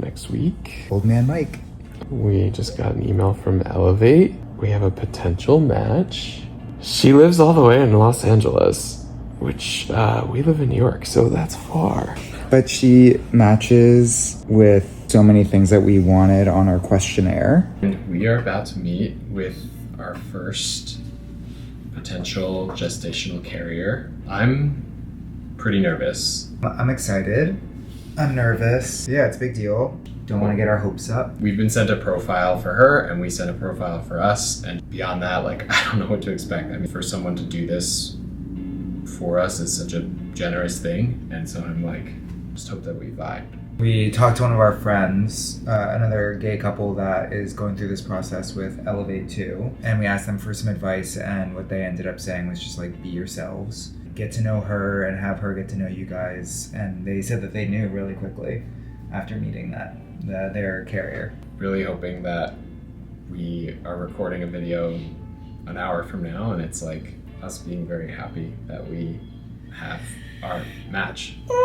next week. Old man Mike. We just got an email from Elevate. We have a potential match. She lives all the way in Los Angeles, which we live in New York, so that's far. But she matches with so many things that we wanted on our questionnaire. And we are about to meet with our first potential gestational carrier. I'm pretty nervous. I'm excited. I'm nervous. Yeah, it's a big deal. Don't want to get our hopes up. We've been sent a profile for her, and we sent a profile for us. And beyond that, like, I don't know what to expect. I mean, for someone to do this for us is such a generous thing. And so I'm like, just hope that we vibe. We talked to one of our friends, another gay couple that is going through this process with Elevate 2. And we asked them for some advice, and what they ended up saying was just like, be yourselves. Get to know her and have her get to know you guys. And they said that they knew really quickly after meeting their carrier. Really hoping that we are recording a video an hour from now, and it's like us being very happy that we have our match. So,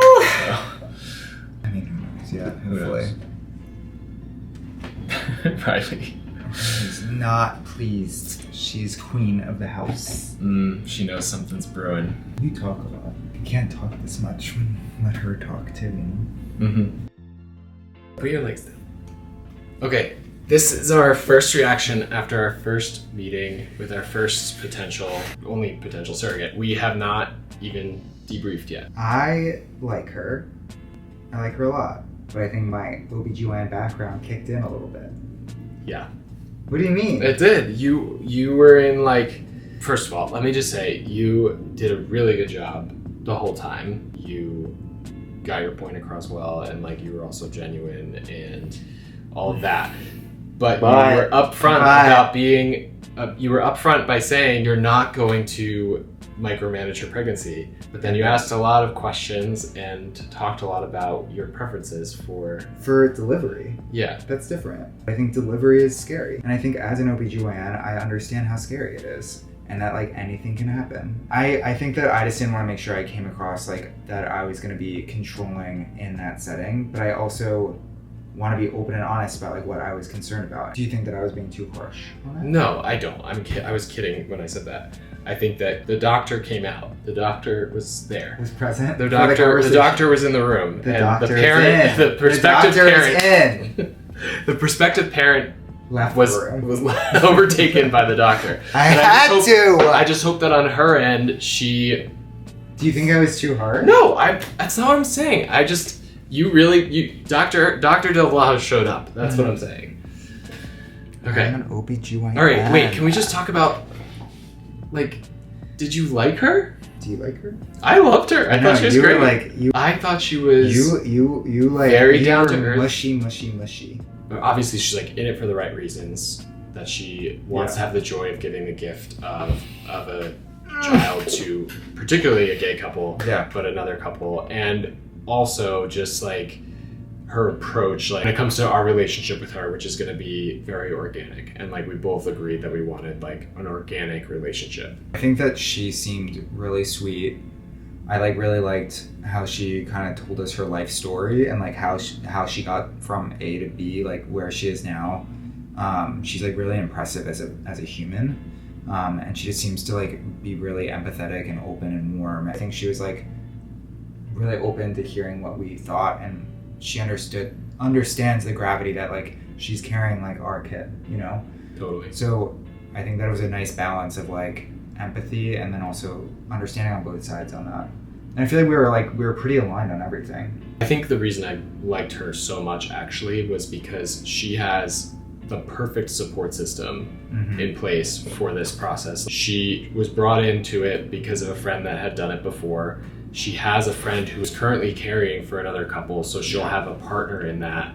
I mean, who knows? Yeah, hopefully. Riley. She's not pleased. She's queen of the house. She knows something's brewing. You talk a lot. You can't talk this much. Let her talk too, you know? Put your legs down. Okay, this is our first reaction after our first meeting with our first only potential surrogate. We have not even debriefed yet. I like her. I like her a lot. But I think my OBGYN background kicked in a little bit. Yeah. What do you mean? It did. You were in, like, first of all, let me just say, you did a really good job the whole time. You got your point across well, and like you were also genuine and all of that. But you were upfront about being, you were upfront by saying you're not going to micromanage your pregnancy. But then you asked a lot of questions and talked a lot about your preferences for delivery. Yeah. That's different. I think delivery is scary. And I think as an OBGYN, I understand how scary it is. And that like anything can happen. I think that I just didn't want to make sure I came across like that I was going to be controlling in that setting. But I also want to be open and honest about like what I was concerned about. Do you think that I was being too harsh on it? No, I don't. I was kidding when I said that. I think that the doctor came out. The doctor was there. Was present. The doctor was in the room. The prospective parent was overtaken by the doctor. I just hope that on her end she. Do you think I was too hard? No, that's not what I'm saying. Dr. Del Blasio showed up. That's what I'm saying. Okay. I'm an OBGYN. All right, wait, can we just talk about, like, did you like her? Do you like her? I loved her. I thought she was great. I thought she was you like very down to earth. Mushy. Obviously, she's like in it for the right reasons. That she wants to have the joy of giving the gift of a child to, particularly a gay couple, but another couple, and also just like her approach, like when it comes to our relationship with her, which is going to be very organic, and like we both agreed that we wanted like an organic relationship. I think that she seemed really sweet. I like really liked how she kind of told us her life story and like how she got from A to B, like where she is now. She's like really impressive as a human, and she just seems to like be really empathetic and open and warm. I think she was like really open to hearing what we thought, and she understands the gravity that like she's carrying like our kid, you know? Totally. So I think that was a nice balance of like empathy and then also understanding on both sides on that. And I feel like we were pretty aligned on everything. I think the reason I liked her so much actually was because she has the perfect support system in place for this process. She was brought into it because of a friend that had done it before. She has a friend who's currently caring for another couple, so she'll have a partner in that.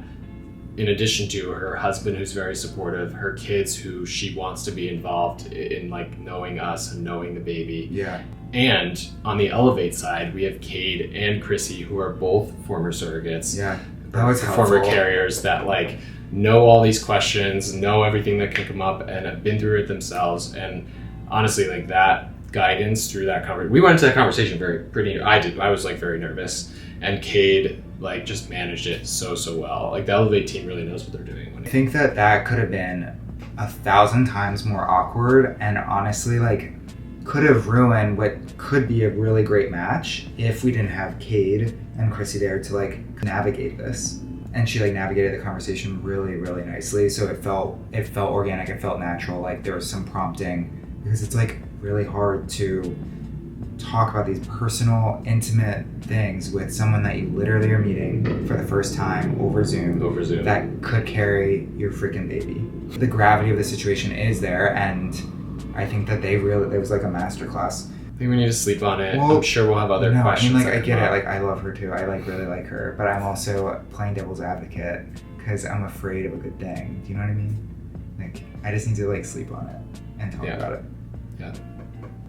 In addition to her husband, who's very supportive, her kids, who she wants to be involved in, like knowing us and knowing the baby. Yeah. And on the Elevate side, we have Cade and Chrissy, who are both former surrogates. Yeah, that was former carriers that like know all these questions, know everything that can come up, and have been through it themselves. And honestly, like that guidance through that conversation. We went into that conversation I was like very nervous, and Cade like just managed it so well. Like the Elevate team really knows what they're doing. I think that could have been 1,000 times more awkward, and honestly, like, could have ruined what could be a really great match if we didn't have Cade and Chrissy there to like navigate this. And she like navigated the conversation really nicely. So it felt organic, it felt natural. Like there was some prompting, because it's like really hard to talk about these personal, intimate things with someone that you literally are meeting for the first time over Zoom. That could carry your freaking baby. The gravity of the situation is there, and I think that it was like a masterclass. I think we need to sleep on it. Well, I'm sure we'll have other questions. I mean, like, I get it. Like, I love her too. I like really like her, but I'm also playing devil's advocate because I'm afraid of a good thing. Do you know what I mean? Like, I just need to like sleep on it and talk about it. Yeah.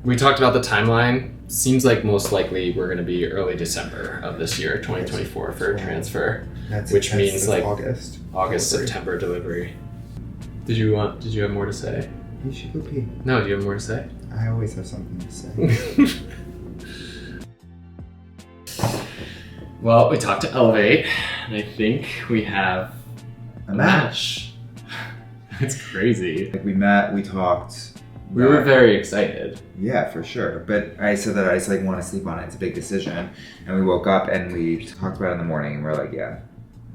We talked about the timeline. Seems like most likely we're going to be early December of this year, 2024, for a transfer, which means like August, September delivery. Did you have more to say? You should go pee. No, do you have more to say? I always have something to say. Well, we talked to Elevate, and I think we have a match. It's crazy. Like we met, we talked. We were very excited. Yeah, for sure. But I said that I just like want to sleep on it. It's a big decision. And we woke up and we talked about it in the morning, and we're like, yeah.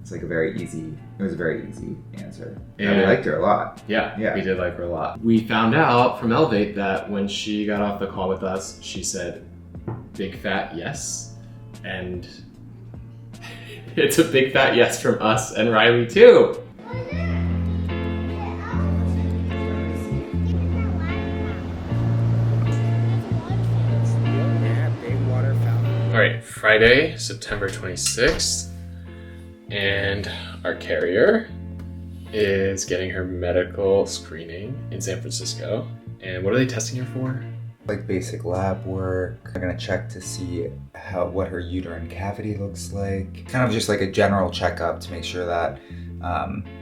It's like it was a very easy answer. And we liked her a lot. Yeah, we did like her a lot. We found out from Elevate that when she got off the call with us, she said, big fat yes. And it's a big fat yes from us and Riley too. All right, Friday, September 26th. And our carrier is getting her medical screening in San Francisco. And what are they testing her for? Like basic lab work. They're gonna check to see what her uterine cavity looks like. Kind of just like a general checkup to make sure that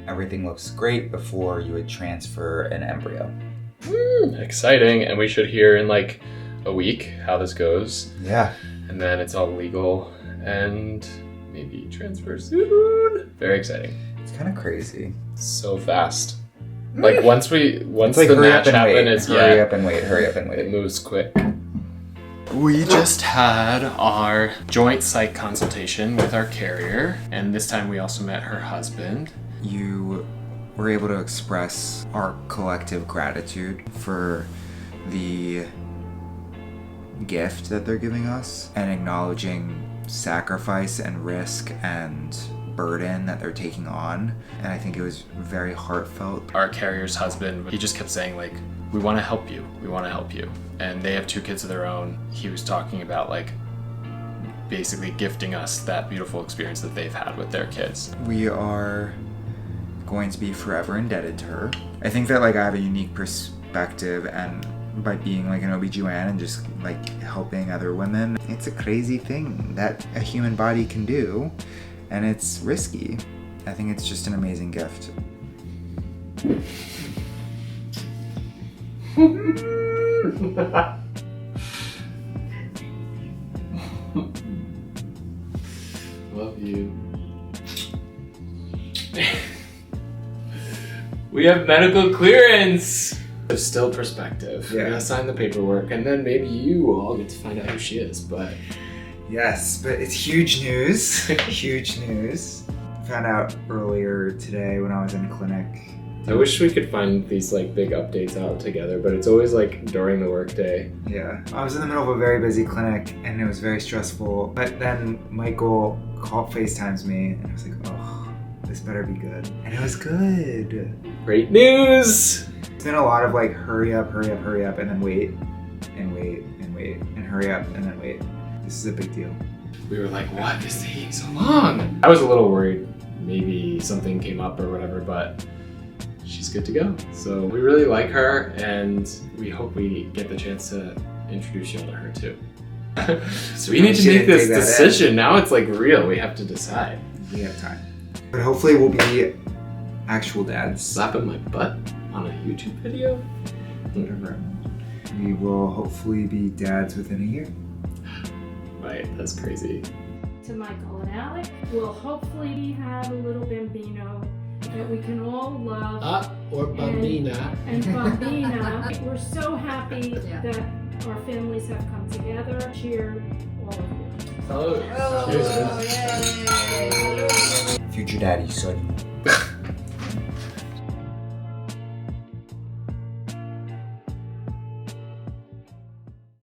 everything looks great before you would transfer an embryo. Exciting. And we should hear in like a week how this goes. Yeah. And then it's all legal and maybe transfer soon. Very exciting. It's kind of crazy. So fast. Like once like the match happened, it's hurry up and wait. It moves quick. We just had our joint psych consultation with our carrier, and this time we also met her husband. You were able to express our collective gratitude for the gift that they're giving us and acknowledging sacrifice and risk and burden that they're taking on, and I think it was very heartfelt. Our carrier's husband, he just kept saying like, we want to help you, and they have 2 kids of their own. He was talking about like basically gifting us that beautiful experience that they've had with their kids. We are going to be forever indebted to her. I think that like I have a unique perspective, and by being like an OBGYN and just like helping other women, it's a crazy thing that a human body can do, and it's risky. I think it's just an amazing gift. Love you. We have medical clearance! There's still perspective. Yeah. We're gonna sign the paperwork, and then maybe you all get to find out who she is, but... Yes, but it's huge news. Huge news. Found out earlier today when I was in clinic. I wish we could find these like big updates out together, but it's always like during the workday. Yeah. I was in the middle of a very busy clinic and it was very stressful. But then Michael FaceTimes me and I was like, oh, this better be good. And it was good. Great news! It's been a lot of like hurry up, and then wait, and hurry up, and then wait. This is a big deal. We were like, what is taking so long? I was a little worried maybe something came up or whatever, but she's good to go. So we really like her, and we hope we get the chance to introduce you all to her too. So we need to make this decision. Now it's like real. We have to decide. We have time. But hopefully we'll be actual dads. Slapping my butt on a YouTube video? Whatever. We will hopefully be dads within a year. Right, that's crazy. to Michael and Alec. We'll hopefully have a little bambino that we can all love. Or bambina. And bambina. We're so happy that our families have come together. Cheer all of you. Salud. Future daddy, son.